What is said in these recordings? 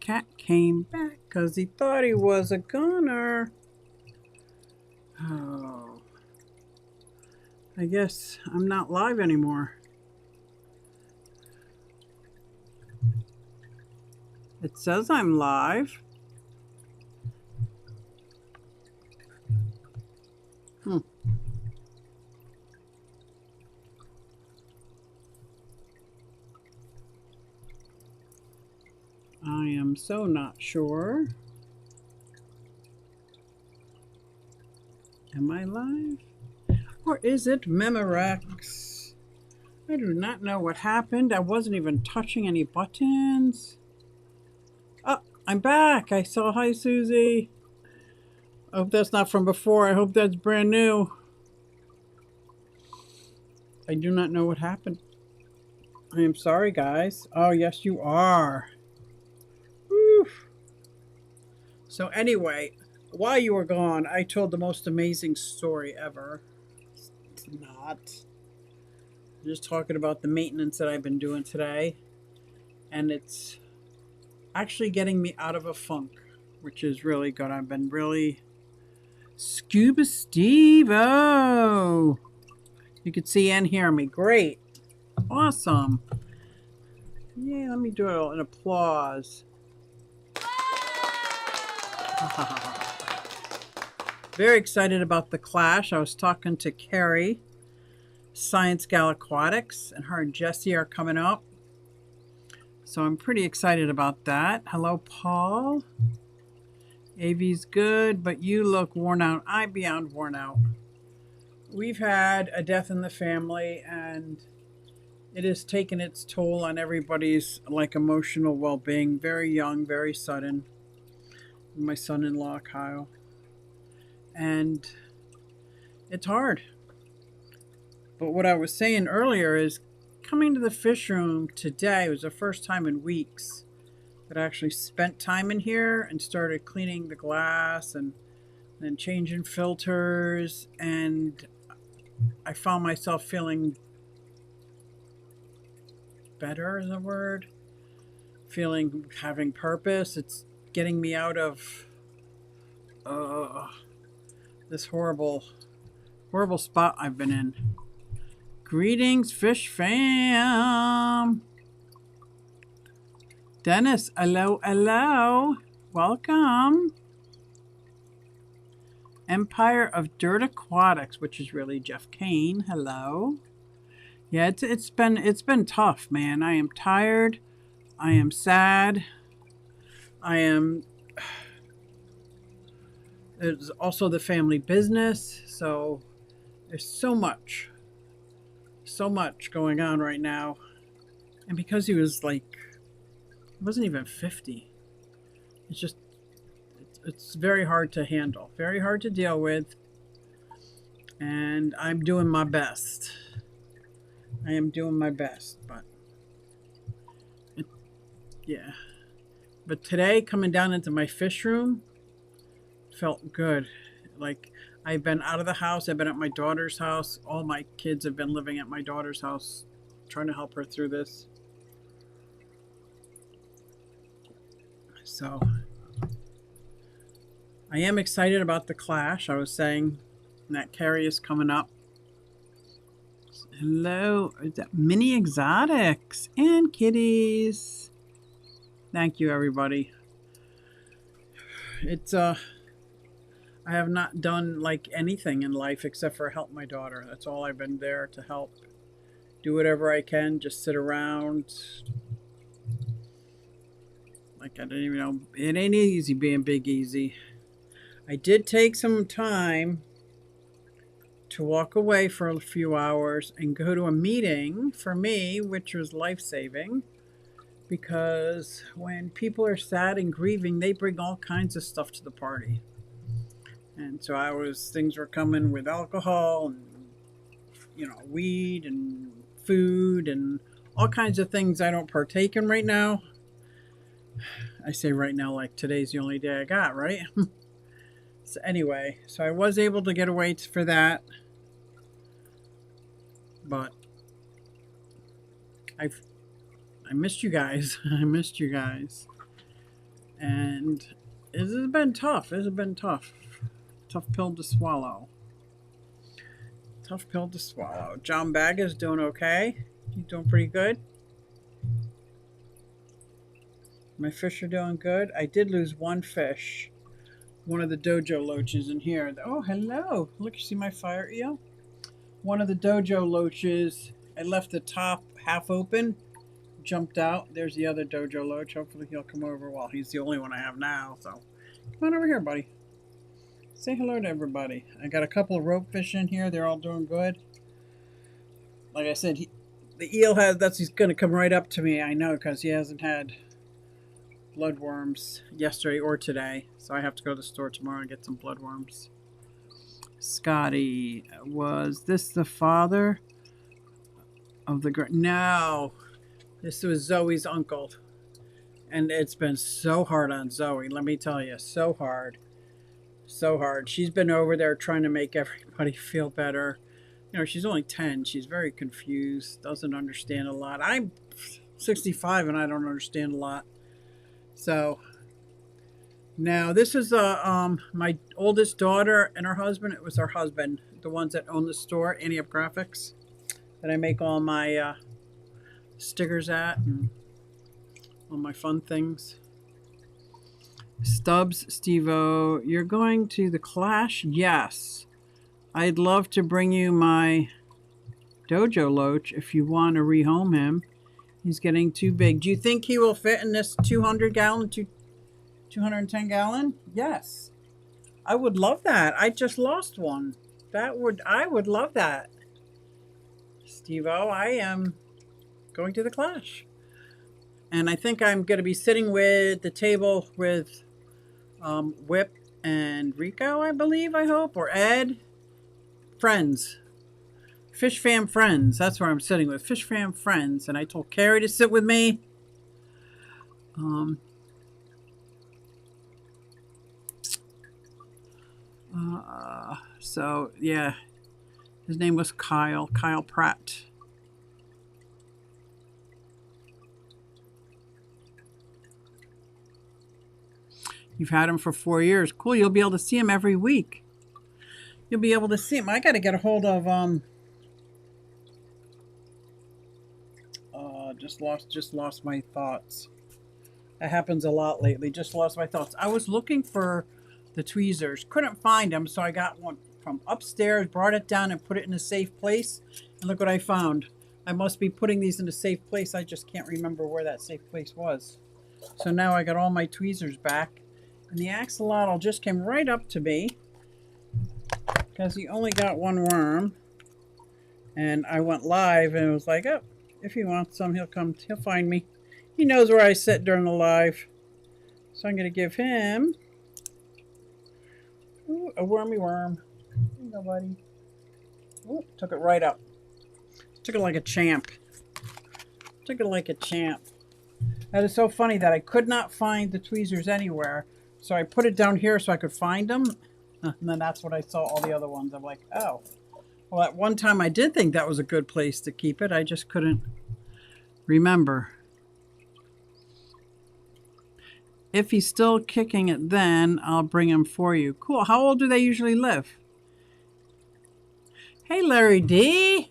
cat came back because he thought he was a goner. Oh, I guess I'm not live anymore. It says I'm live. I am so not sure. Am I live? Or is it Memorex? I do not know what happened. I wasn't even touching any buttons. Oh, I'm back. I saw hi, Susie. I hope that's not from before. I hope that's brand new. I do not know what happened. I am sorry, guys. Oh, yes, you are. Whew. So, anyway, while you were gone, I told the most amazing story ever. It's not. I'm just talking about the maintenance that I've been doing today. And it's actually getting me out of a funk, which is really good. I've been really Scuba Steve-O. You can see and hear me. Great. Awesome. Yeah, let me do an applause. Very excited about the clash. I was talking to Carrie, Science Gal Aquatics, and her and Jessie are coming up. So I'm pretty excited about that. Hello, Paul. AV's good, but you look worn out. I'm beyond worn out. We've had a death in the family, and it has taken its toll on everybody's emotional well-being. Very young, very sudden. My son-in-law, Kyle. And it's hard. But what I was saying earlier is coming to the fish room today was the first time in weeks that I actually spent time in here and started cleaning the glass and then changing filters. And I found myself feeling better, is a word. Having purpose. It's getting me out of this horrible spot I've been in. Greetings, fish fam. Dennis, hello. Welcome. Empire of Dirt Aquatics, which is really Jeff Kane. Hello. Yeah, it's been tough, man. I am tired. I am sad. It's also the family business, so there's so much going on right now. And because he was he wasn't even 50. It's very hard to handle, very hard to deal with. And I'm doing my best. I am doing my best, but yeah. But today, coming down into my fish room, felt good. I've been out of the house. I've been at my daughter's house. All my kids have been living at my daughter's house, trying to help her through this. So I am excited about the clash. I was saying that Carrie is coming up. Hello, Mini Exotics and kitties. Thank you, everybody. It's I have not done anything in life except for help my daughter. That's all I've been there to help. Do whatever I can, just sit around. I didn't even know. It ain't easy being Big Easy. I did take some time to walk away for a few hours and go to a meeting for me, which was life-saving. Because when people are sad and grieving, they bring all kinds of stuff to the party. And so things were coming with alcohol and, weed and food and all kinds of things I don't partake in right now. I say right now like today's the only day I got, right? So anyway, so I was able to get away for that. But I missed you guys. I missed you guys. And it has been tough. It has been tough. Tough pill to swallow. Tough pill to swallow. John Bag is doing okay. He's doing pretty good. My fish are doing good. I did lose one fish. One of the dojo loaches in here. Oh, hello. Look, you see my fire eel? One of the dojo loaches, I left the top half open, jumped out. There's the other dojo loach. Hopefully he'll come over. Well, he's the only one I have now, so come on over here, buddy. Say hello to everybody. I got a couple of rope fish in here. They're all doing good. Like I said, the eel he's going to come right up to me, I know, because he hasn't had bloodworms yesterday or today. So I have to go to the store tomorrow and get some bloodworms. Scotty, was this the father of the girl? No, this was Zoe's uncle. And it's been so hard on Zoe, let me tell you, so hard. So hard. She's been over there trying to make everybody feel better. You know, she's only 10. She's very confused, doesn't understand a lot. I'm 65 and I don't understand a lot. So now this is my oldest daughter and her husband. It was her husband, the ones that own the store, Antioch Graphics, that I make all my stickers at and all my fun things. Stubbs, Steve-O, you're going to the Clash? Yes. I'd love to bring you my dojo loach if you want to rehome him. He's getting too big. Do you think he will fit in this 200-gallon, 210-gallon? Yes. I would love that. I just lost one. I would love that. Steve-O, I am going to the Clash. And I think I'm going to be sitting with the table with Whip and Rico, I believe, I hope, or Ed. Friends. Fish Fam Friends. That's where I'm sitting with. Fish Fam Friends. And I told Carrie to sit with me. So, yeah. His name was Kyle Pratt. You've had him for 4 years. Cool. You'll be able to see him every week. You'll be able to see him. I got to get a hold of just lost my thoughts. That happens a lot lately. Just lost my thoughts. I was looking for the tweezers. Couldn't find them, so I got one from upstairs, brought it down and put it in a safe place. And look what I found. I must be putting these in a safe place. I just can't remember where that safe place was. So now I got all my tweezers back. And the axolotl just came right up to me because he only got one worm. And I went live and it was like, oh, if he wants some, he'll find me. He knows where I sit during the live. So I'm going to give him a wormy worm. Here you go, buddy. Ooh, took it right up. Took it like a champ. Took it like a champ. That is so funny that I could not find the tweezers anywhere. So I put it down here so I could find them. And then that's what I saw all the other ones. I'm like, oh. Well, at one time I did think that was a good place to keep it. I just couldn't remember. If he's still kicking it then, I'll bring him for you. Cool. How old do they usually live? Hey, Larry D.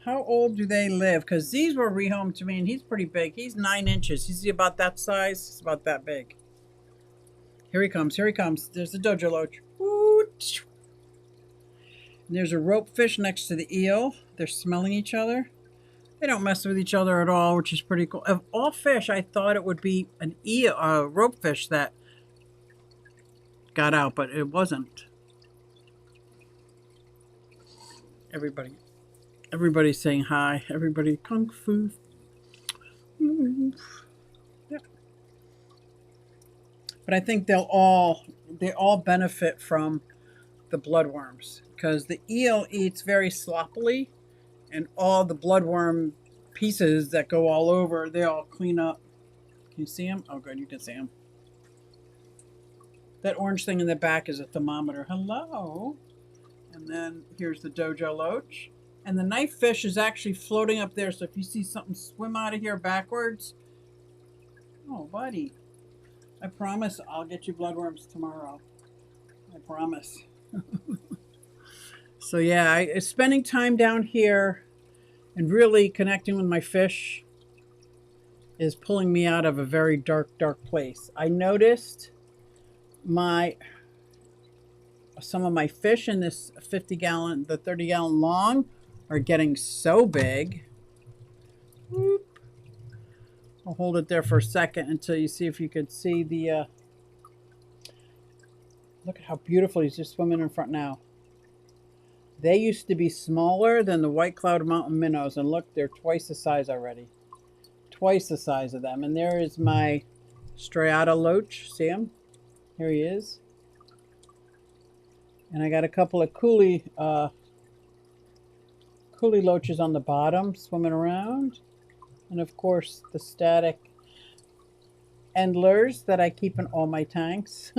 How old do they live? Because these were rehomed to me, and he's pretty big. He's 9 inches. Is he about that size? He's about that big. Here he comes. Here he comes. There's the dojo loach. And there's a rope fish next to the eel. They're smelling each other. They don't mess with each other at all, which is pretty cool. Of all fish, I thought it would be an eel, a rope fish that got out, but it wasn't. Everybody's saying hi. Everybody, kung fu. Yeah. But I think they all benefit from the bloodworms because the eel eats very sloppily. And all the bloodworm pieces that go all over, they all clean up. Can you see them? Oh, good. You can see them. That orange thing in the back is a thermometer. Hello. And then here's the dojo loach. And the knife fish is actually floating up there. So if you see something swim out of here backwards. Oh, buddy. I promise I'll get you bloodworms tomorrow. I promise. So yeah, spending time down here and really connecting with my fish is pulling me out of a very dark, dark place. I noticed some of my fish in this 50-gallon, the 30-gallon long are getting so big. Whoop. I'll hold it there for a second until you see if you could see the, look at how beautiful he's just swimming in front now. They used to be smaller than the White Cloud Mountain minnows, and look, they're twice the size already. Twice the size of them. And there is my striata loach. See him? Here he is. And I got a couple of coolie loaches on the bottom swimming around. And of course, the static endlers that I keep in all my tanks.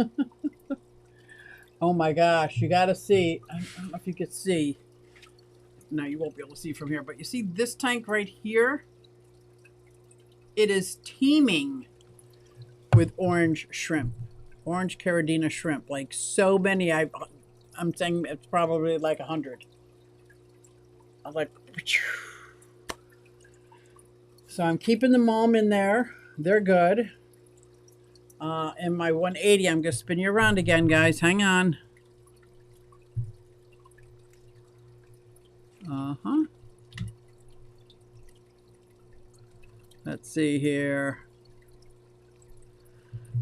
Oh my gosh, you got to see. I don't know if you could see. No, you won't be able to see from here. But you see this tank right here? It is teeming with orange shrimp. Orange Caridina shrimp. Like so many. I'm saying it's probably like 100. I'm like... So I'm keeping them all in there. They're good. And my 180, I'm going to spin you around again, guys. Hang on. Uh-huh. Let's see here.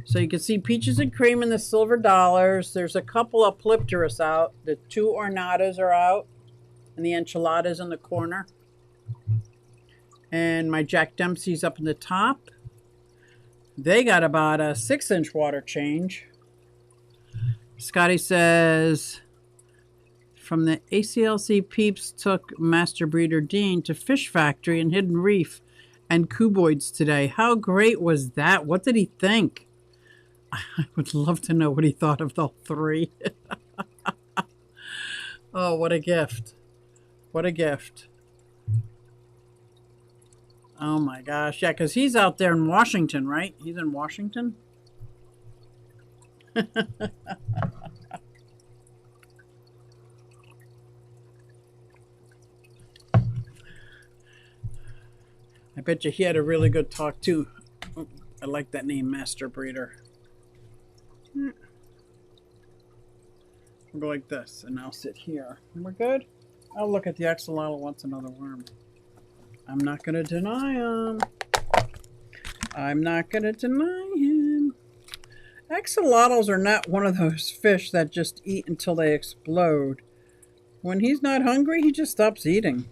So you can see peaches and cream in the silver dollars. There's a couple of Polypterus out. The 2 ornatas are out. And the enchiladas in the corner. And my Jack Dempsey's up in the top. They got about a 6-inch water change. Scotty says, from the ACLC peeps took Master Breeder Dean to Fish Factory and Hidden Reef and Cuboids today. How great was that? What did he think? I would love to know what he thought of the 3. Oh, what a gift. What a gift. Oh my gosh. Yeah, because he's out there in Washington, right? He's in Washington? I bet you he had a really good talk too. Oh, I like that name, Master Breeder. We'll go like this, and I'll sit here. And we're good? I'll look at the axolotl wants another worm. I'm not going to deny him. I'm not going to deny him. Axolotls are not one of those fish that just eat until they explode. When he's not hungry, he just stops eating.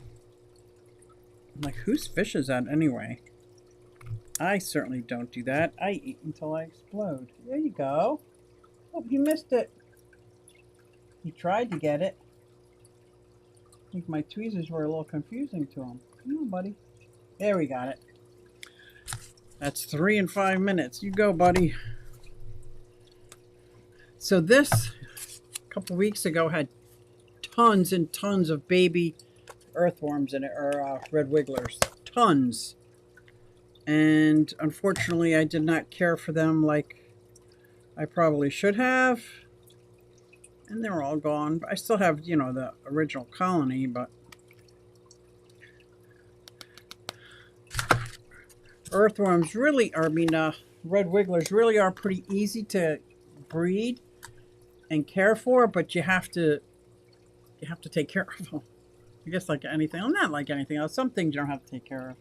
I'm like, whose fish is that anyway? I certainly don't do that. I eat until I explode. There you go. Oh, he missed it. He tried to get it. I think my tweezers were a little confusing to him. Come on, buddy. There, we got it. That's 3 and 5 minutes. You go, buddy. So this, a couple weeks ago, had tons and tons of baby earthworms in it, or red wigglers. Tons. And unfortunately, I did not care for them like I probably should have. And they're all gone. I still have, you know, the original colony, but earthworms really are, red wigglers really are pretty easy to breed and care for, but you have to take care of them. I guess like anything. I'm not like anything else. Some things you don't have to take care of.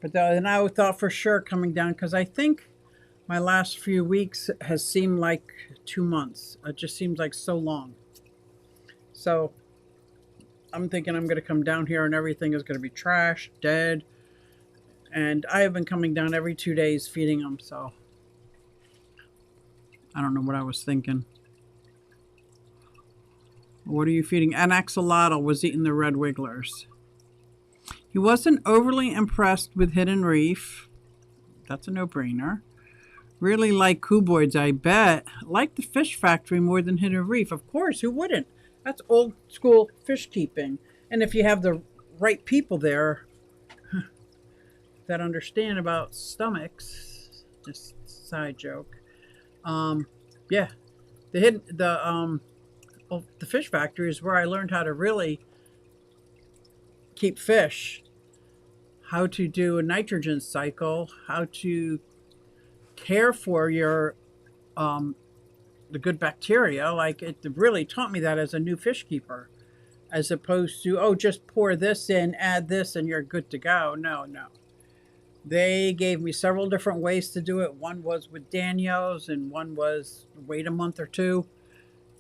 But then I thought for sure coming down, because I think my last few weeks has seemed like 2 months. It just seems like so long. So I'm thinking I'm going to come down here and everything is going to be trashed, dead. And I have been coming down every 2 days feeding them, so I don't know what I was thinking. What are you feeding? An axolotl was eating the red wigglers. He wasn't overly impressed with Hidden Reef. That's a no-brainer. Really like cuboids, I bet. Like the Fish Factory more than Hidden Reef. Of course, who wouldn't? That's old school fish keeping. And if you have the right people there that understand about stomachs, Just side joke. Yeah, the fish factory is where I learned how to really keep fish, how to do a nitrogen cycle, how to care for your the good bacteria. Like, it really taught me that as a new fish keeper, as opposed to, oh, just pour this in, add this, and you're good to go. No, no. They gave me several different ways to do it. One was with Daniels, and one was wait a month or two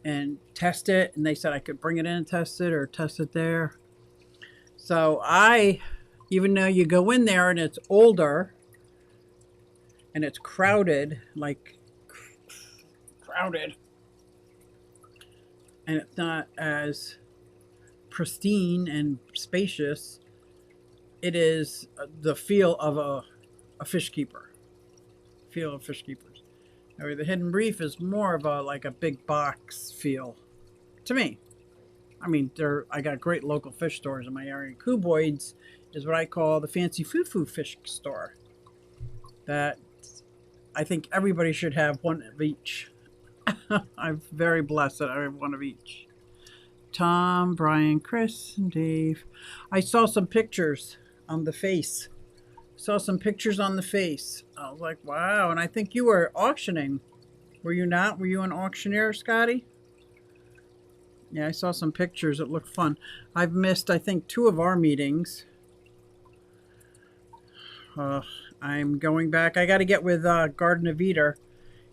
and test it. And they said I could bring it in and test it, or test it there. So even though you go in there and it's older and it's crowded, and it's not as pristine and spacious, it is the feel of a fish keeper. Feel of fish keepers. Now, the Hidden Reef is more of a big box feel to me. I mean, I got great local fish stores in my area. Kuboid's is what I call the fancy foo-foo fish store. That I think everybody should have one of each. I'm very blessed that I have one of each. Tom, Brian, Chris, and Dave. I saw some pictures on the face. I was like, wow. And I think you were auctioning. Were you not? Were you an auctioneer, Scotty? Yeah, I saw some pictures. It looked fun. I've missed, I think, 2 of our meetings. I'm going back. I got to get with Garden of Eder.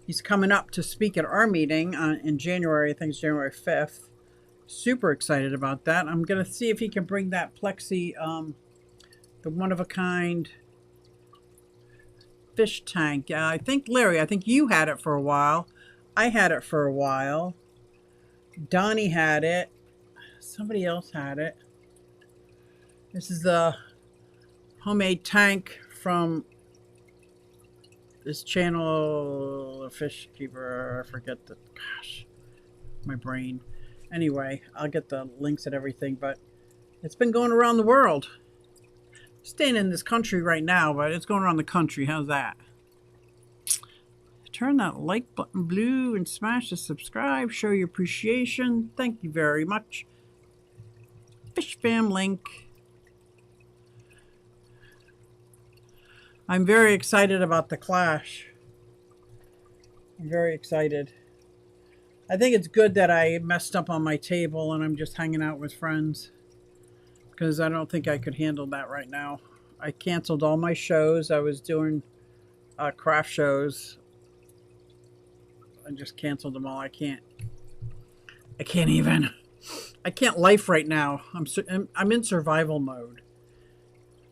He's coming up to speak at our meeting in January. I think it's January 5th. Super excited about that. I'm going to see if he can bring that plexi, the one-of-a-kind fish tank. I think, Larry, I think you had it for a while. I had it for a while. Donnie had it. Somebody else had it. This is the homemade tank from this channel, Fish Keeper. I forget the, gosh, my brain. Anyway, I'll get the links and everything, but it's been going around the world. Staying in this country right now, but it's going around the country. How's that? Turn that like button blue and smash the subscribe. Show your appreciation. Thank you very much. Fish Fam link. I'm very excited about the Clash. I'm very excited. I think it's good that I messed up on my table and I'm just hanging out with friends, because I don't think I could handle that right now. I canceled all my shows. I was doing craft shows. I just canceled them all. I can't life right now. I'm in survival mode.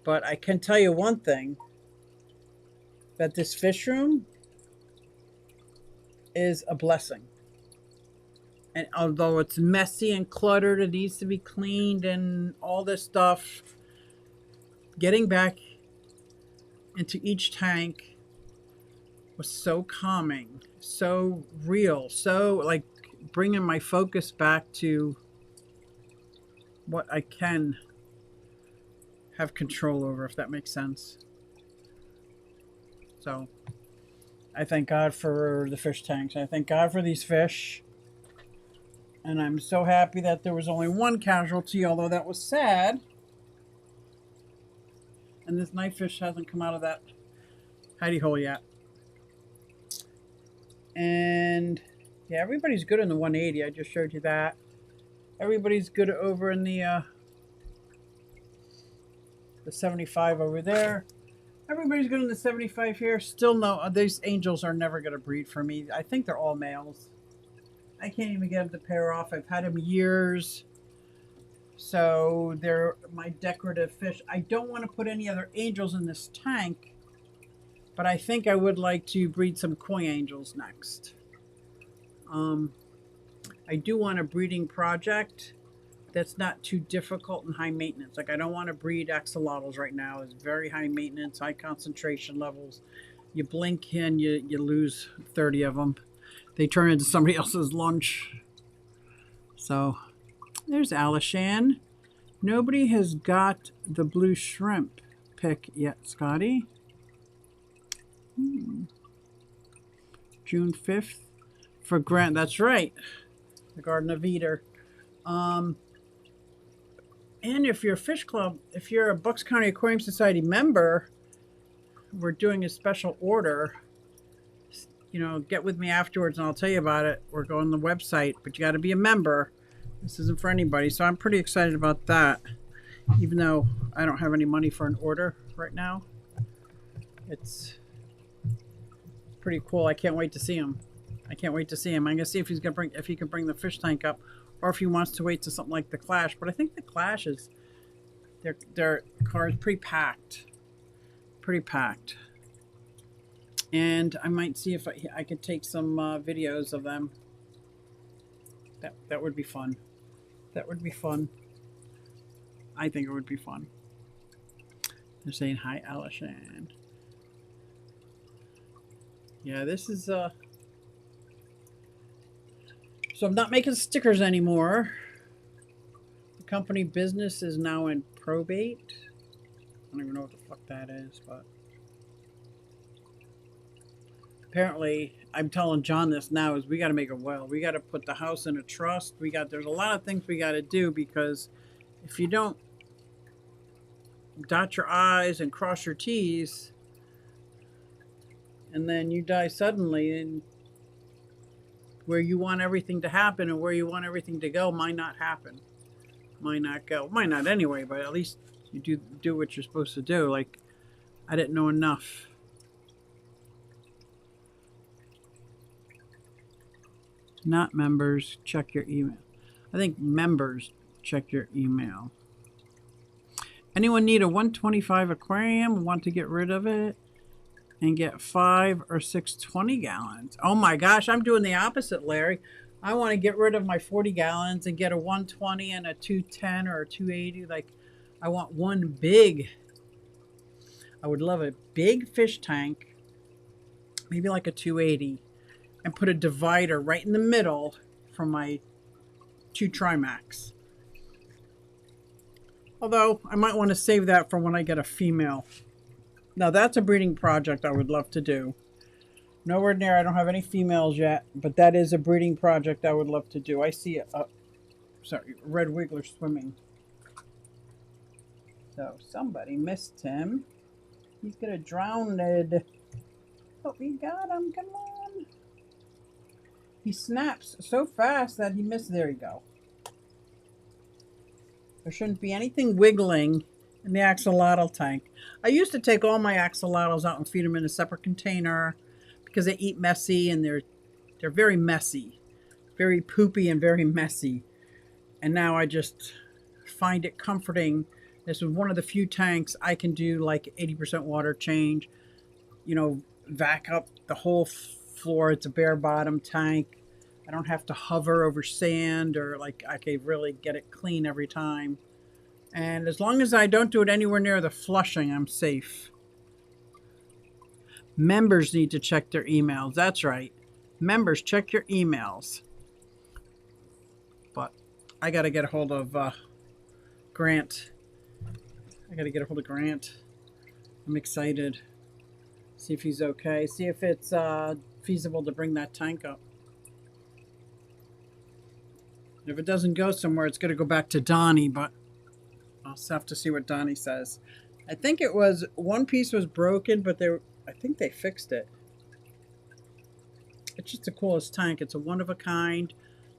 But I can tell you one thing, that this fish room is a blessing. And although it's messy and cluttered, it needs to be cleaned and all this stuff, getting back into each tank was so calming, so real, so like bringing my focus back to what I can have control over, if that makes sense. So I thank God for the fish tanks. I thank God for these fish. And I'm so happy that there was only one casualty, although that was sad. And this knifefish hasn't come out of that hidey hole yet. And yeah, everybody's good in the 180. I just showed you that. Everybody's good over in the 75 over there. Everybody's good in the 75 here. Still no, these angels are never going to breed for me. I think they're all males. I can't even get them to pair off. I've had them years. So they're my decorative fish. I don't want to put any other angels in this tank, but I think I would like to breed some koi angels next. I do want a breeding project that's not too difficult and high maintenance. Like, I don't want to breed axolotls right now. It's very high maintenance, high concentration levels. You blink and you lose 30 of them. They turn into somebody else's lunch. So there's Alishan. Nobody has got the blue shrimp pick yet, Scotty. June 5th for Grant. That's right. The Garden of Eden. And if you're a fish club, if you're a Bucks County Aquarium Society member, we're doing a special order. You know, get with me afterwards and I'll tell you about it. We're going to the website, but you got to be a member. This isn't for anybody. So I'm pretty excited about that, even though I don't have any money for an order right now. It's pretty cool. I can't wait to see him. I'm going to see if he can bring the fish tank up, or if he wants to wait to something like the Clash. But I think the Clash is their car is pretty packed. And I might see if I could take some videos of them. That would be fun. That would be fun. I think it would be fun. They're saying hi, Allison. Yeah, this is so I'm not making stickers anymore. The company business is now in probate. I don't even know what the fuck that is, but apparently I'm telling John this now is we got to make a will. We got to put the house in a trust. There's a lot of things we got to do, because if you don't dot your I's and cross your T's, and then you die suddenly, and where you want everything to happen and where you want everything to go might not happen. Might not go. Might not anyway, but at least you do what you're supposed to do. Like, I didn't know enough. Not members, check your email. I think members, check your email. Anyone need a 125 aquarium, want to get rid of it and get 5 or 6 20 gallons? Oh my gosh, I'm doing the opposite, Larry. I want to get rid of my 40 gallons and get a 120 and a 210 or a 280. Like, I want one big, I would love a big fish tank, maybe like a 280, and put a divider right in the middle for my 2 Trimax. Although I might want to save that for when I get a female. Now that's a breeding project I would love to do. Nowhere near, I don't have any females yet, but that is a breeding project I would love to do. I see a red wiggler swimming. So somebody missed him. He's gonna drown. Oh, we got him, come on. He snaps so fast that he missed. There you go. There shouldn't be anything wiggling in the axolotl tank. I used to take all my axolotls out and feed them in a separate container because they eat messy, and they're very messy, very poopy and very messy. And now I just find it comforting. This is one of the few tanks I can do like 80% water change, you know, vac up the whole floor. It's a bare bottom tank. I don't have to hover over sand, or like, I can really get it clean every time. And as long as I don't do it anywhere near the flushing, I'm safe. Members need to check their emails. That's right. Members, check your emails. But I got to get a hold of Grant. I'm excited. See if he's okay. See if it's feasible to bring that tank up. If it doesn't go somewhere, it's going to go back to Donnie, but I'll just have to see what Donnie says. I think it was, one piece was broken, but I think they fixed it. It's just the coolest tank. It's a one-of-a-kind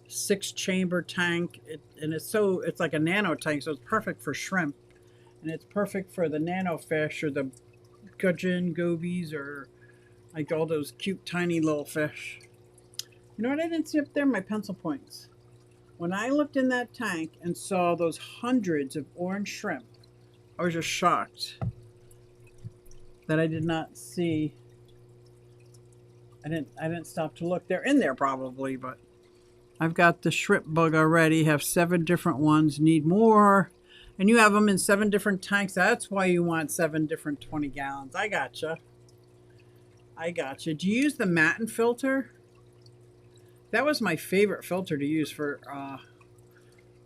6-chamber tank, and it's like a nano tank, so it's perfect for shrimp, and it's perfect for the nano fish, or the gudgeon, gobies, or like all those cute tiny little fish. You know what I didn't see up there? My pencil points. When I looked in that tank and saw those hundreds of orange shrimp, I was just shocked that I did not see. I didn't stop to look. They're in there probably, but I've got the shrimp bug already. Have 7 different ones. Need more. And you have them in 7 different tanks. That's why you want 7 different 20 gallons. I gotcha. Do you use the Matten filter? That was my favorite filter to use for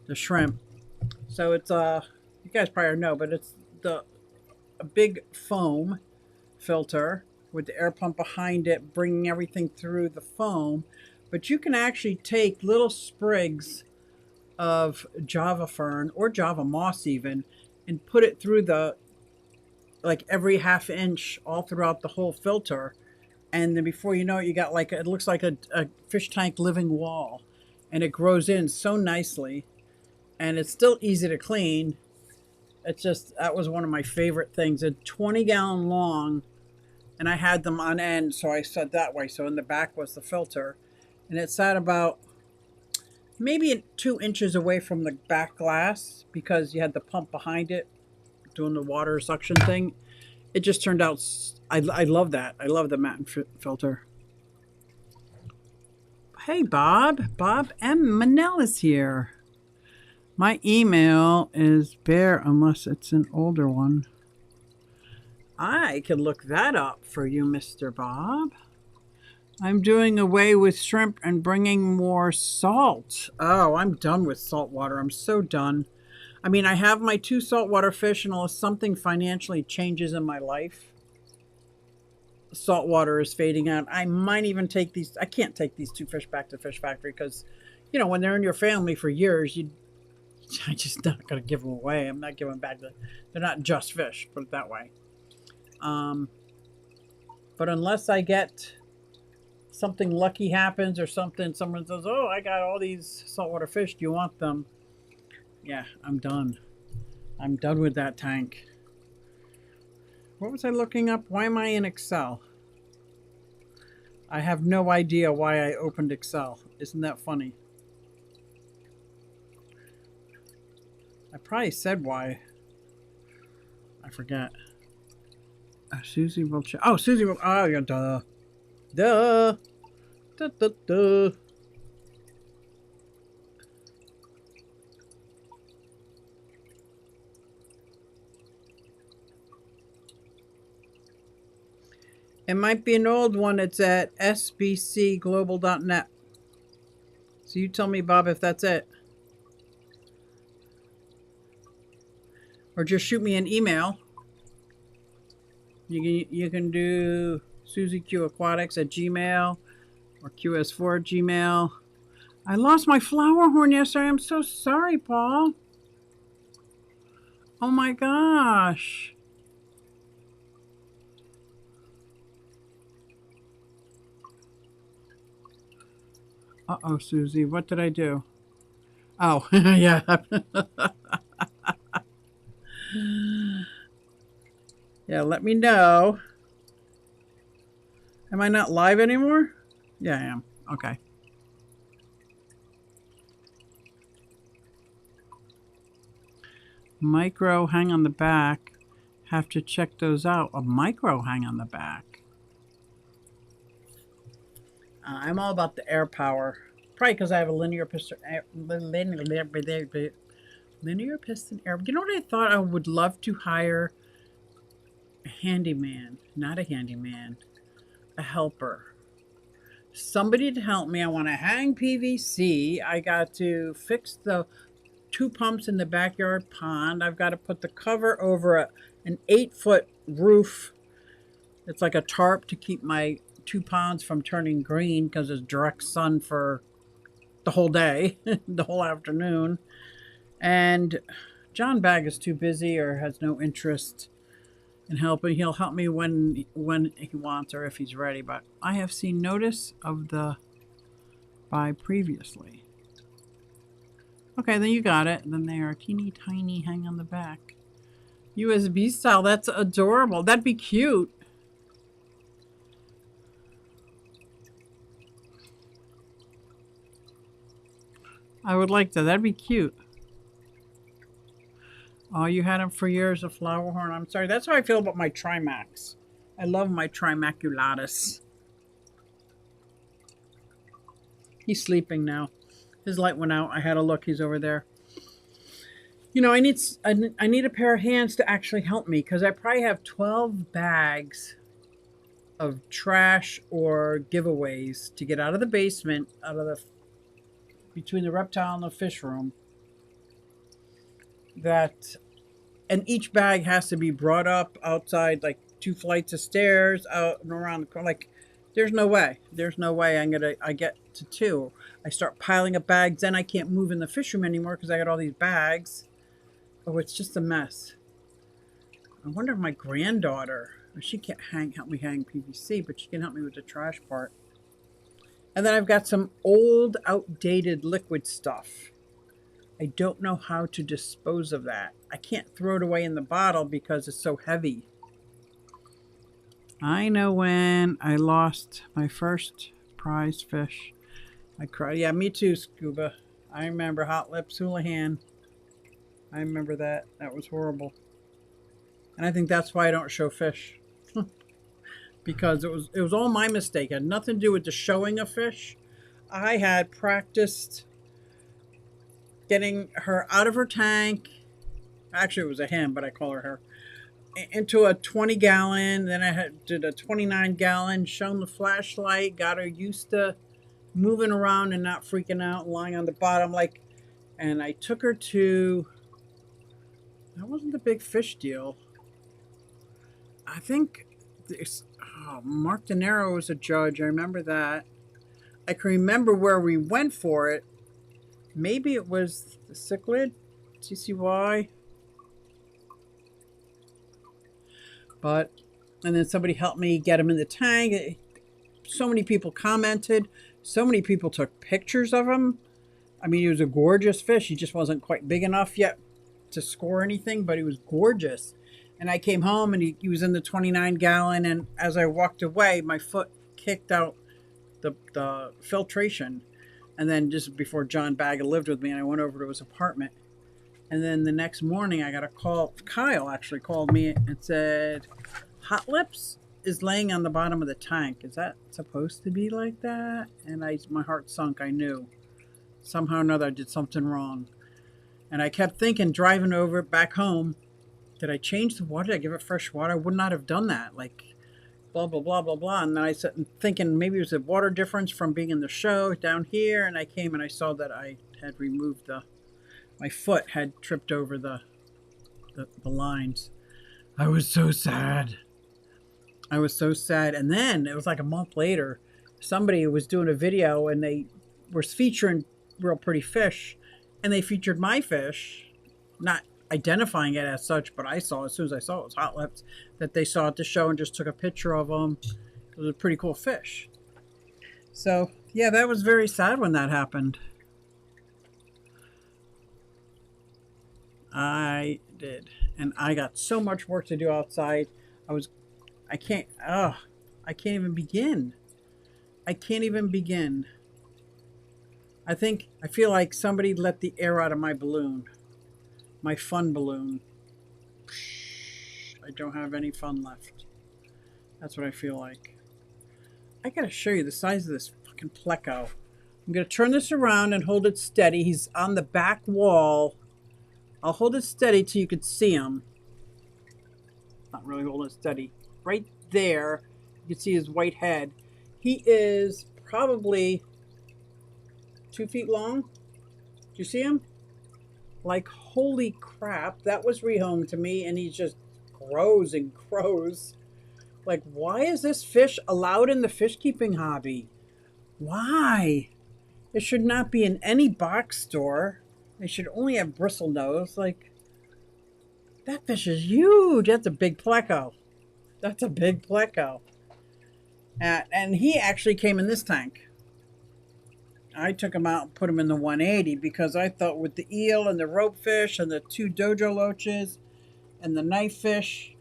the shrimp. So it's you guys probably know, but it's a big foam filter, with the air pump behind it, bringing everything through the foam. But you can actually take little sprigs of Java fern or Java moss even and put it through the, like every half inch all throughout the whole filter. And then before you know it, you got like, it looks like a fish tank living wall, and it grows in so nicely, and it's still easy to clean. It's just, that was one of my favorite things. A 20-gallon long, and I had them on end, so I said that way. So in the back was the filter, and it sat about maybe 2 inches away from the back glass because you had the pump behind it doing the water suction thing. It just turned out, I love that. I love the matte filter. Hey, Bob. Bob M. Manel is here. My email is bare unless it's an older one. I can look that up for you, Mr. Bob. I'm doing away with shrimp and bringing more salt. Oh, I'm done with salt water. I'm so done. I mean, I have my 2 saltwater fish, and unless something financially changes in my life, salt water is fading out. I might even take these. I can't take these 2 fish back to Fish Factory because, you know, when they're in your family for years, I just not going to give them away. I'm not giving them back. They're not just fish, put it that way. But unless I get something lucky happens or something, someone says, oh, I got all these saltwater fish. Do you want them? Yeah, I'm done. I'm done with that tank. What was I looking up? Why am I in Excel? I have no idea why I opened Excel. Isn't that funny? I probably said why. I forget. Susie will check. Oh, Susie will. Oh, yeah, duh. Duh. Duh, duh, duh. It might be an old one. It's at sbcglobal.net. So you tell me, Bob, if that's it. Or just shoot me an email. You can do SusieQ at Gmail or QS4 at Gmail. I lost my flower horn yesterday. I'm so sorry, Paul. Oh my gosh. Uh-oh, Susie, what did I do? Oh, yeah. Yeah, let me know. Am I not live anymore? Yeah, I am. Okay. Micro hang on the back. Have to check those out. A micro hang on the back. I'm all about the air power. Probably because I have a linear piston air. Linear piston air. You know what I thought? I would love to hire a handyman. Not a handyman. A helper. Somebody to help me. I want to hang PVC. I got to fix the 2 pumps in the backyard pond. I've got to put the cover over an 8-foot roof. It's like a tarp to keep my 2 ponds from turning green because it's direct sun for the whole day, the whole afternoon. And John Bag is too busy or has no interest in helping. He'll help me when he wants or if he's ready. But I have seen notice of the buy previously. Okay, then you got it. And then they are teeny tiny, hang on the back. USB style. That's adorable. That'd be cute. I would like that. That'd be cute. Oh, you had them for years, a flower horn. I'm sorry. That's how I feel about my Trimax. I love my Trimaculatus. He's sleeping now. His light went out. I had a look. He's over there. You know, I need a pair of hands to actually help me because I probably have 12 bags of trash or giveaways to get out of the basement, between the reptile and the fish room. And each bag has to be brought up outside, like 2 flights of stairs out and around the corner. Like, there's no way. There's no way I get to 2. I start piling up bags. Then I can't move in the fish room anymore because I got all these bags. Oh, it's just a mess. I wonder if my granddaughter, she can't help me hang PVC, but she can help me with the trash part. And then I've got some old, outdated liquid stuff. I don't know how to dispose of that. I can't throw it away in the bottle because it's so heavy. I know when I lost my first prize fish. I cried. Yeah, me too, Scuba. I remember Hot Lips Houlihan. I remember that. That was horrible. And I think that's why I don't show fish. Because it was all my mistake. It had nothing to do with the showing of fish. I had practiced getting her out of her tank. Actually, it was a him, but I call her her. Into a 20-gallon. Then I did a 29-gallon, shone the flashlight, got her used to moving around and not freaking out, lying on the bottom. And I took her to, that wasn't a big fish deal. I think Mark De Niro was a judge. I remember that. I can remember where we went for it. Maybe it was the cichlid, CCY. And then somebody helped me get him in the tank. So many people commented. So many people took pictures of him. I mean, he was a gorgeous fish. He just wasn't quite big enough yet to score anything, but he was gorgeous. And I came home and he was in the 29-gallon. And as I walked away, my foot kicked out the filtration. And then just before John Bagga lived with me, and I went over to his apartment. And then the next morning I got a call. Kyle actually called me and said, Hot Lips is laying on the bottom of the tank. Is that supposed to be like that? And my heart sunk. I knew. Somehow or another I did something wrong. And I kept thinking, driving over back home, did I change the water? Did I give it fresh water? I would not have done that. Like, blah, blah, blah, blah, blah. And then I sat thinking maybe it was a water difference from being in the show down here. And I came and I saw that I had removed my foot had tripped over the lines. I was so sad. I was so sad. And then it was like a month later, somebody was doing a video and they were featuring real pretty fish. And they featured my fish, not identifying it as such, but I saw, as soon as I saw it was Hot Lips, that they saw at the show and just took a picture of them. It was a pretty cool fish. So, yeah, that was very sad when that happened. I did. And I got so much work to do outside. I can't even begin. I can't even begin. I feel like somebody let the air out of my balloon. My fun balloon. I don't have any fun left. That's what I feel like. I gotta show you the size of this fucking pleco. I'm gonna turn this around and hold it steady. He's on the back wall. I'll hold it steady till you can see him. Not really holding it steady. Right there, you can see his white head. He is probably 2 feet long. Do you see him? Like, holy crap, that was rehomed to me, and he just grows and grows. Like, why is this fish allowed in the fish keeping hobby? Why? It should not be in any box store. They should only have bristle nose. Like, that fish is huge. That's a big pleco. That's a big pleco. And he actually came in this tank. I took him out and put him in the 180 because I thought with the eel and the rope fish and the 2 dojo loaches and the knife fish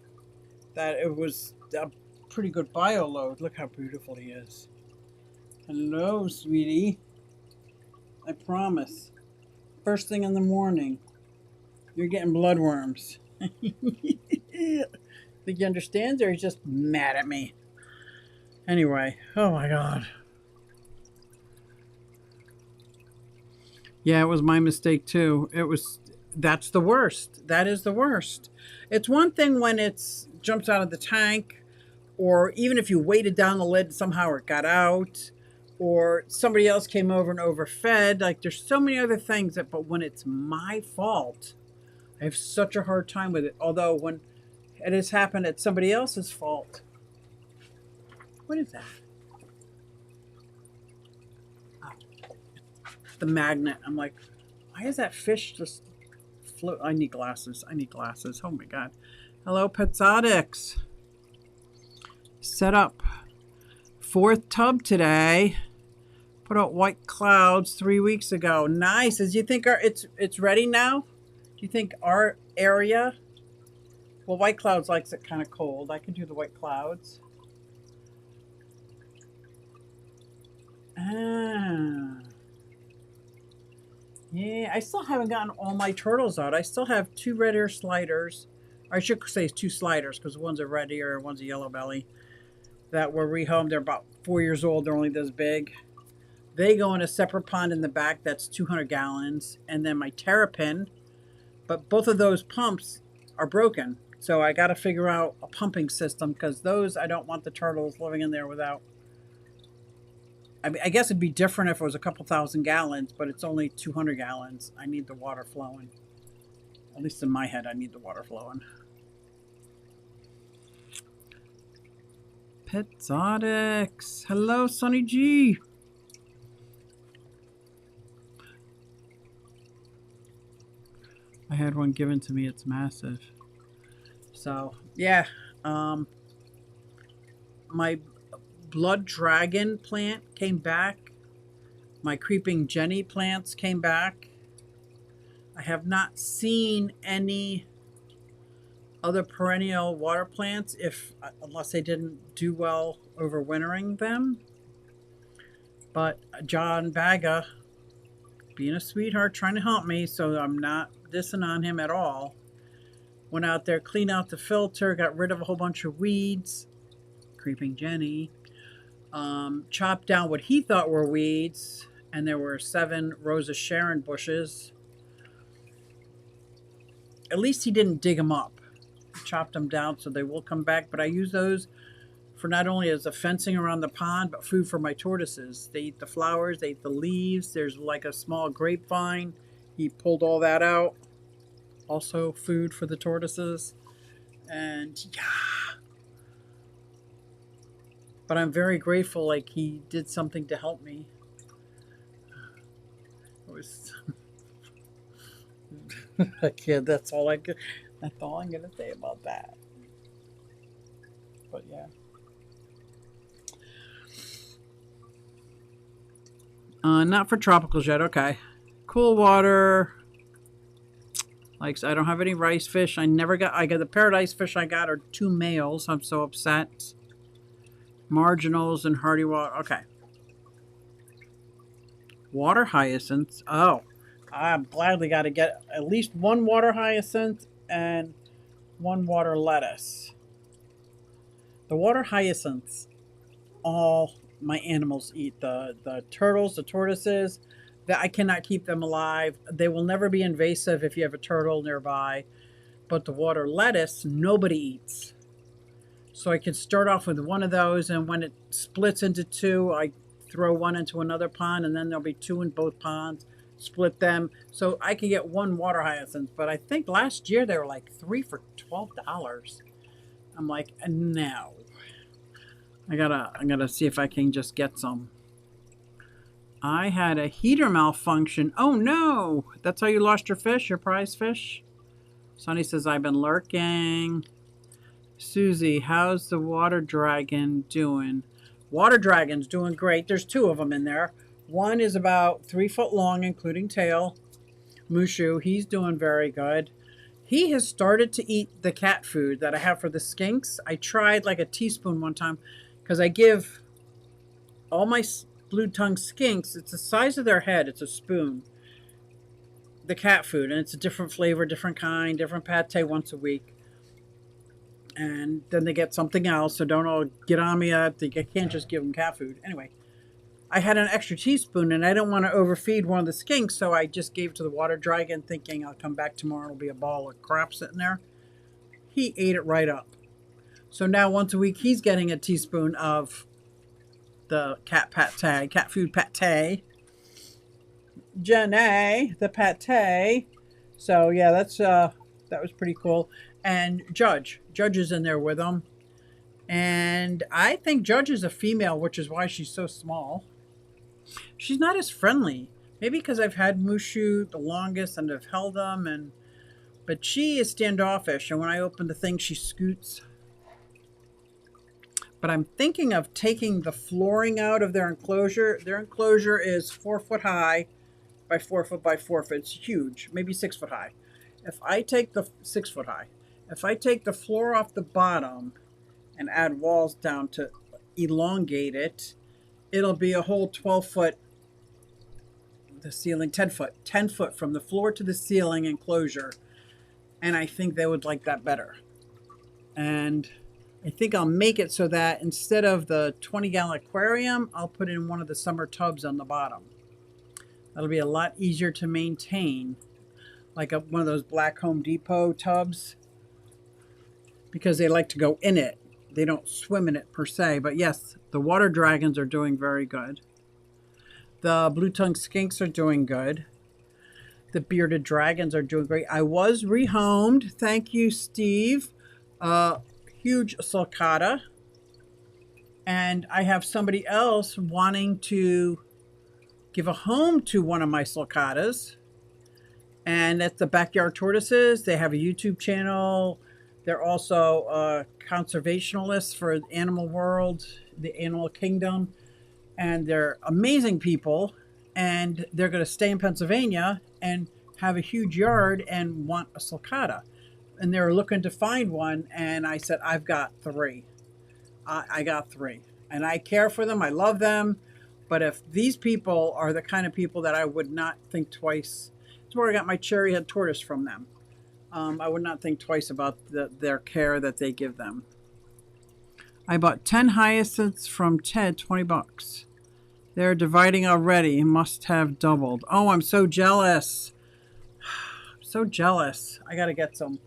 that it was a pretty good bio load. Look how beautiful he is. Hello, sweetie. I promise. First thing in the morning, you're getting bloodworms. Think he understands, or he's just mad at me? Anyway, oh my God. Yeah, it was my mistake too. That's the worst. That is the worst. It's one thing when it's jumps out of the tank, or even if you weighted down the lid, somehow it got out, or somebody else came over and overfed. Like, there's so many other things but when it's my fault, I have such a hard time with it. Although when it has happened at somebody else's fault. What is that? Oh, the magnet. I'm like, why is that fish just float? I need glasses. I need glasses. Oh my God. Hello, Petzotics. Set up. 4th tub today. Put out white clouds 3 weeks ago. Nice. As you think it's ready now? Do you think our area? Well, white clouds likes it kind of cold. I can do the white clouds. Ah. Yeah, I still haven't gotten all my turtles out. I still have 2 red ear sliders. Or I should say 2 sliders because one's a red ear, one's a yellow belly. That were rehomed. They're about 4 years old. They're only this big. They go in a separate pond in the back that's 200 gallons. And then my terrapin. But both of those pumps are broken. So I got to figure out a pumping system because those, I don't want the turtles living in there without. I mean, I guess it'd be different if it was a couple thousand gallons, but it's only 200 gallons. I need the water flowing. At least in my head, I need the water flowing. Petzotics. Hello, Sonny G. I had one given to me. It's massive. So, yeah. My blood dragon plant came back. My creeping Jenny plants came back. I have not seen any other perennial water plants unless they didn't do well overwintering them. But John Baga, being a sweetheart, trying to help me, so I'm not dissing on him at all. Went out there, cleaned out the filter, got rid of a whole bunch of weeds. Creeping Jenny. Chopped down what he thought were weeds, and there were 7 Rosa Sharon bushes. At least he didn't dig them up. He chopped them down so they will come back, but I use those for not only as a fencing around the pond, but food for my tortoises. They eat the flowers, they eat the leaves. There's like a small grapevine. He pulled all that out. Also food for the tortoises. And yeah. But I'm very grateful, like he did something to help me. It was I can't, that's all I'm gonna say about that. But yeah. Not for tropicals yet. Okay. Cool water. Like, I don't have any rice fish. I got the paradise fish I got are 2 males. I'm so upset. Marginals and hardy water. Okay. Water hyacinths. Oh, I'm gladly got to get at least 1 water hyacinth and 1 water lettuce. The water hyacinths, all my animals eat. The turtles, the tortoises, that I cannot keep them alive. They will never be invasive if you have a turtle nearby. But the water lettuce, nobody eats. So I can start off with 1 of those, and when it splits into 2, I throw 1 into another pond, and then there'll be 2 in both ponds, split them. So I can get 1 water hyacinth. But I think last year they were like 3 for $12. I'm like, no. I gotta see if I can just get some. I had a heater malfunction. Oh no! That's how you lost your fish, your prize fish? Sonny says, I've been lurking. Susie, how's the water dragon doing? Water dragon's doing great. There's 2 of them in there. One is about 3 foot long, including tail. Mushu, he's doing very good. He has started to eat the cat food that I have for the skinks. I tried like a teaspoon one time because I give all my blue-tongued skinks, it's the size of their head, it's a spoon, the cat food, and it's a different flavor, different kind, different pate once a week. And then they get something else, so don't all get on me. I can't just give them cat food. Anyway, I had an extra teaspoon, and I didn't want to overfeed one of the skinks, so I just gave it to the water dragon, thinking I'll come back tomorrow, it'll be a ball of crap sitting there. He ate it right up. So now once a week, he's getting a teaspoon of the cat food pate. Jenny, the pate. So yeah, that's That was pretty cool. And Judge is in there with them. And I think Judge is a female, which is why she's so small. She's not as friendly. Maybe because I've had Mushu the longest and I've held them, but she is standoffish. And when I open the thing, she scoots. But I'm thinking of taking the flooring out of their enclosure. Their enclosure is 4 foot high by 4 foot by 4 foot. It's huge, maybe 6 foot high. If I take the 6 foot high, if I take the floor off the bottom and add walls down to elongate it, it'll be a whole 12 foot, the ceiling 10 foot from the floor to the ceiling enclosure. And I think they would like that better. And I think I'll make it so that instead of the 20-gallon aquarium, I'll put in one of the summer tubs on the bottom. That'll be a lot easier to maintain, like one of those black Home Depot tubs, because they like to go in it. They don't swim in it per se, but yes, the water dragons are doing very good. The blue-tongued skinks are doing good. The bearded dragons are doing great. I was rehomed. Thank you, Steve. Huge sulcata. And I have somebody else wanting to give a home to one of my sulcatas. And that's the Backyard Tortoises. They have a YouTube channel. They're also conservationists for Animal World, the Animal Kingdom. And they're amazing people. And they're going to stay in Pennsylvania and have a huge yard and want a sulcata. And they're looking to find one. And I said, I've got 3. I got 3. And I care for them. I love them. But if these people are the kind of people that I would not think twice, that's where I got my cherry head tortoise from them. I would not think twice about their care that they give them. I bought 10 hyacinths from Ted, $20. They're dividing already. Must have doubled. Oh, I'm so jealous. I'm so jealous. I got to get some.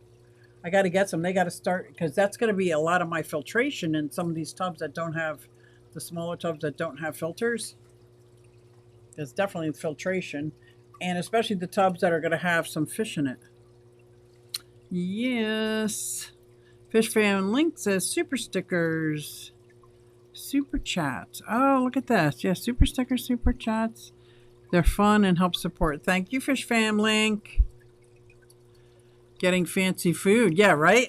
They got to start, because that's going to be a lot of my filtration in some of these tubs that don't have, the smaller tubs that don't have filters. There's definitely filtration, and especially the tubs that are going to have some fish in it. Yes. Fish Fan Link says super stickers. Super chats. Oh, look at this. Yeah, super stickers, super chats. They're fun and help support. Thank you, Fish Fam Link. Getting fancy food. Yeah, right?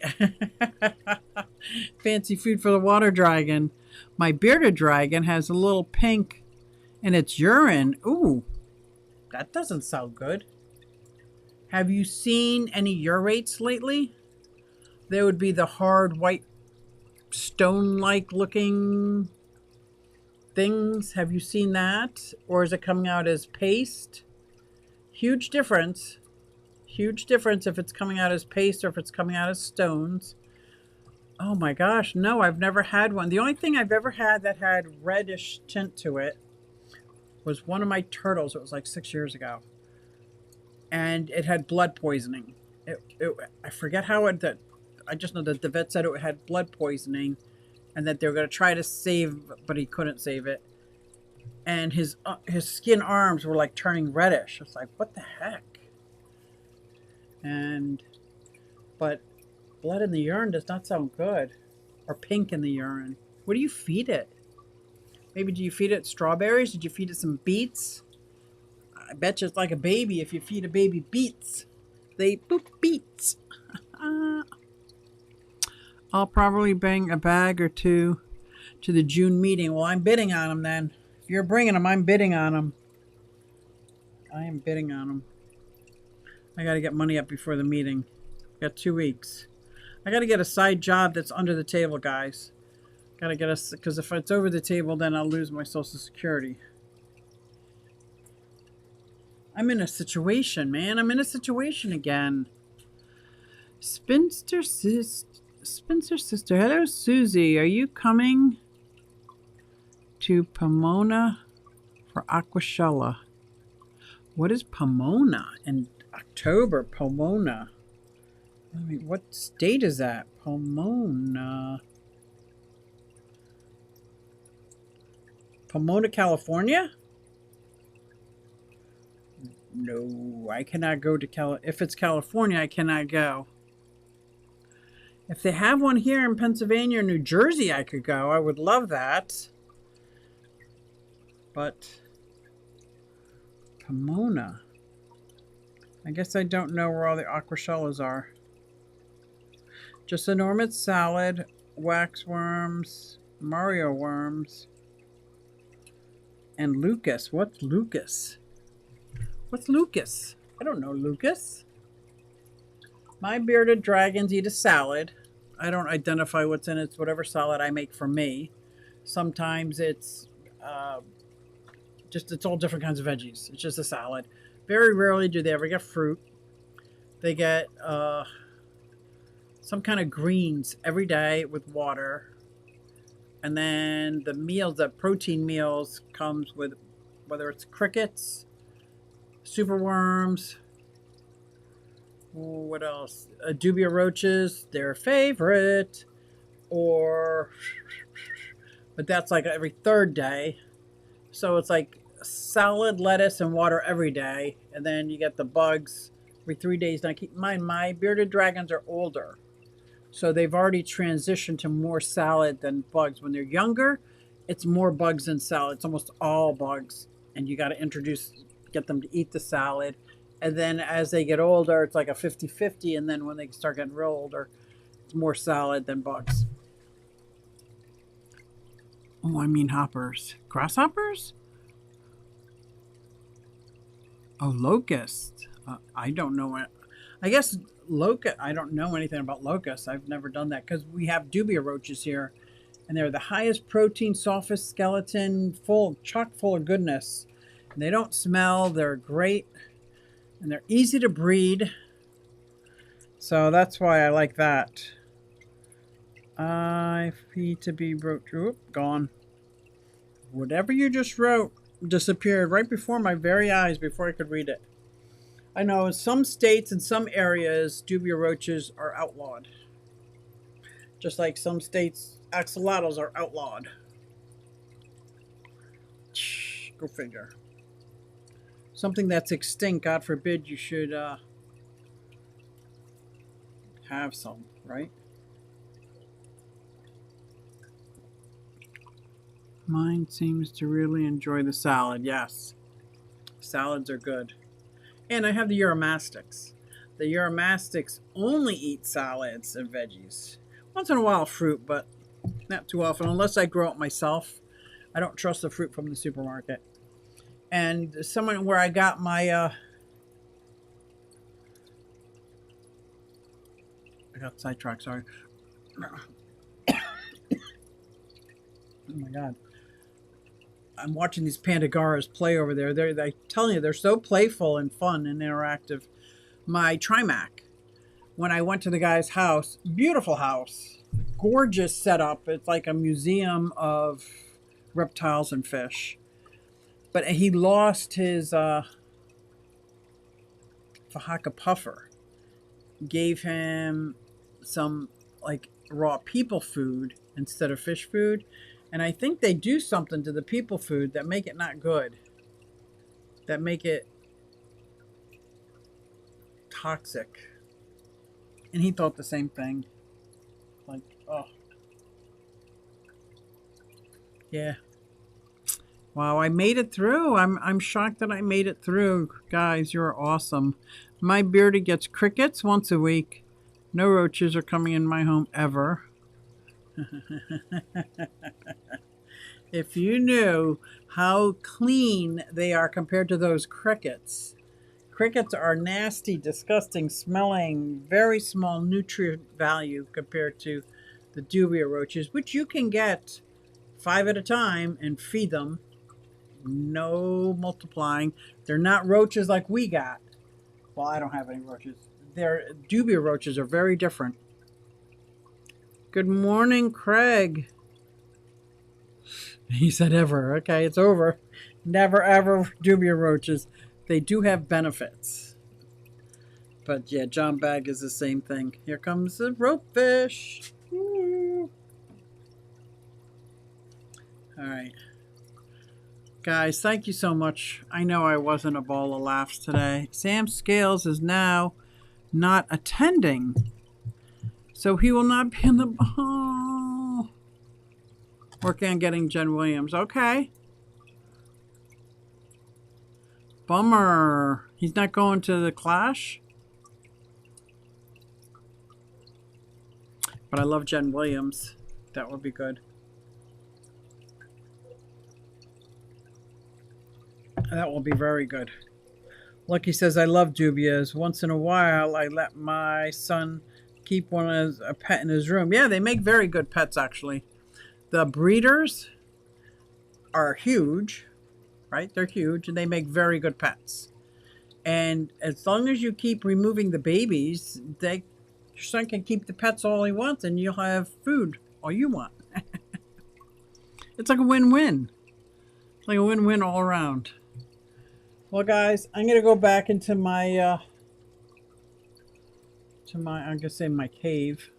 Fancy food for the water dragon. My bearded dragon has a little pink in its urine. Ooh, that doesn't sound good. Have you seen any urates lately? They would be the hard white stone-like looking things. Have you seen that? Or is it coming out as paste? Huge difference. Huge difference if it's coming out as paste or if it's coming out as stones. Oh my gosh, no, I've never had one. The only thing I've ever had that had reddish tint to it was one of my turtles. It was like 6 years ago. And it had blood poisoning. I forget how it did. I just know that the vet said it had blood poisoning and that they were going to try to save, but he couldn't save it. And his skin arms were like turning reddish. It's like, what the heck? But blood in the urine does not sound good. Or pink in the urine. What do you feed it? Maybe do you feed it strawberries? Did you feed it some beets? I bet you it's like a baby if you feed a baby beets. They poop beets. I'll probably bring a bag or 2 to the June meeting. Well, I'm bidding on them then. If you're bringing them, I'm bidding on them. I am bidding on them. I got to get money up before the meeting. Got 2 weeks. I got to get a side job that's under the table, guys. Got to get us, because if it's over the table, then I'll lose my Social Security. I'm in a situation, man. I'm in a situation again. Spinster sister. Hello, Susie. Are you coming to Pomona for Aquashella? What is Pomona? In October, Pomona. I mean, what state is that? Pomona. Pomona, California? No, I cannot go to If it's California, I cannot go. If they have one here in Pennsylvania or New Jersey, I could go. I would love that. But Pomona. I guess I don't know where all the aquashellas are. Just enormous salad, wax worms, Mario worms, and Lucas. What's Lucas? What's Lucas? I don't know Lucas. My bearded dragons eat a salad. I don't identify what's in it. It's whatever salad I make for me. Sometimes it's it's all different kinds of veggies. It's just a salad. Very rarely do they ever get fruit. They get some kind of greens every day with water. And then the meals, the protein meals, comes with whether it's crickets, super worms, what else? Dubia roaches, their favorite. But that's like every third day. So it's like salad, lettuce, and water every day. And then you get the bugs every 3 days. Now keep in mind, my bearded dragons are older. So they've already transitioned to more salad than bugs. When they're younger, it's more bugs than salad. It's almost all bugs. And you got to get them to eat the salad. And then as they get older, it's like a 50-50. And then when they start getting real older, it's more salad than bugs. Oh, I mean hoppers. Grasshoppers? Oh, locust. I don't know what. I guess locust. I don't know anything about locusts. I've never done that because we have dubia roaches here. And they're the highest protein, softest skeleton, chock full of goodness. And they don't smell. They're great. And they're easy to breed. So that's why I like that. I feed to be wrote. Oop, gone. Whatever you just wrote disappeared right before my very eyes before I could read it. I know in some states and some areas, dubia roaches are outlawed. Just like some states, axolotls are outlawed. Go figure. Something that's extinct, God forbid, you should have some, right? Mine seems to really enjoy the salad. Yes, salads are good. And I have the Uromastyx. The Uromastyx only eat salads and veggies. Once in a while fruit, but not too often, unless I grow it myself. I don't trust the fruit from the supermarket. And someone where I got my I got sidetracked, sorry. Oh my God. I'm watching these Pandagaras play over there. I'm telling you, they're so playful and fun and interactive. My Trimac, when I went to the guy's house, beautiful house, gorgeous setup. It's like a museum of reptiles and fish. But he lost his Fahaka puffer. Gave him some like raw people food instead of fish food. And I think they do something to the people food that make it not good. That make it toxic. And he thought the same thing. Like, oh. Yeah. Wow, I made it through. I'm shocked that I made it through. Guys, you're awesome. My bearded gets crickets once a week. No roaches are coming in my home ever. If you knew how clean they are compared to those crickets. Crickets are nasty, disgusting, smelling, very small nutrient value compared to the dubia roaches, which you can get 5 at a time and feed them. No multiplying. They're not roaches like we got. Well, I don't have any roaches. Their dubia roaches are very different. Good morning, Craig. He said ever. Okay, it's over. Never ever dubia roaches. They do have benefits. But yeah, John Bag is the same thing. Here comes the rope fish. Woo. All right. Guys, thank you so much. I know I wasn't a ball of laughs today. Sam Scales is now not attending. So he will not be in the... Oh. Working on getting Jen Williams. Okay. Bummer. He's not going to the Clash? But I love Jen Williams. That would be good. That will be very good. Lucky says, I love dubias. Once in a while, I let my son keep one as a pet in his room. Yeah, they make very good pets, actually. The breeders are huge, right? They're huge, and they make very good pets. And as long as you keep removing the babies, your son can keep the pets all he wants, and you'll have food all you want. It's like a win-win. It's like a win-win all around. Well, guys, I'm going to go back into my, I'm going to say my cave.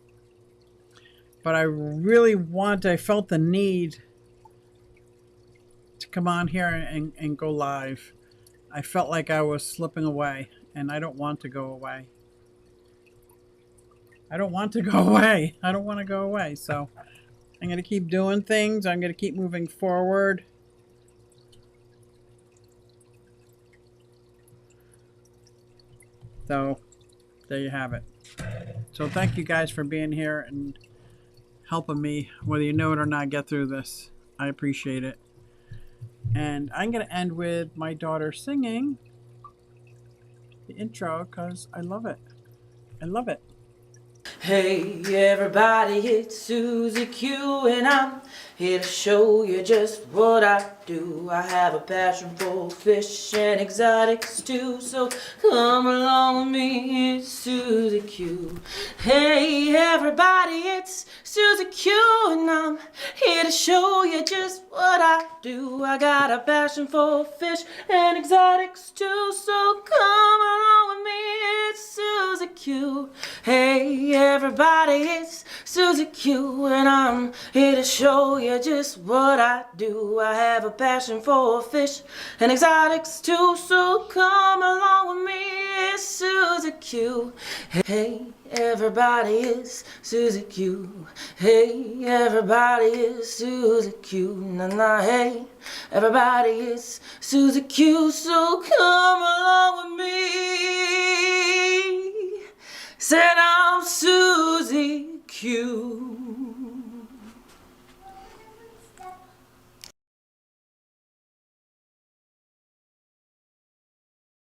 But I felt the need to come on here and go live. I felt like I was slipping away, and I don't want to go away. I don't want to go away. I don't want to go away. So I'm going to keep doing things. I'm going to keep moving forward. So there you have it. So thank you guys for being here and helping me, whether you know it or not, get through this. I appreciate it. And I'm going to end with my daughter singing the intro because I love it. I love it. Hey everybody, it's Susie Q and I'm here to show you just what I do. I have a passion for fish and exotics too, so come along with me, it's Susie Q. Hey everybody, it's Susie Q and I'm here to show you just what I do. I got a passion for fish and exotics too, so come along with me, it's Susie Q. Hey everybody, it's Susie Q and I'm here to show you just what I do. I have a passion for fish and exotics too, so come along with me, it's Susie Q. Hey everybody, it's Susie Q. Hey everybody, it's Susie Q. Na hey everybody, it's Susie Q, so come along with me. Said I'm Susie Q.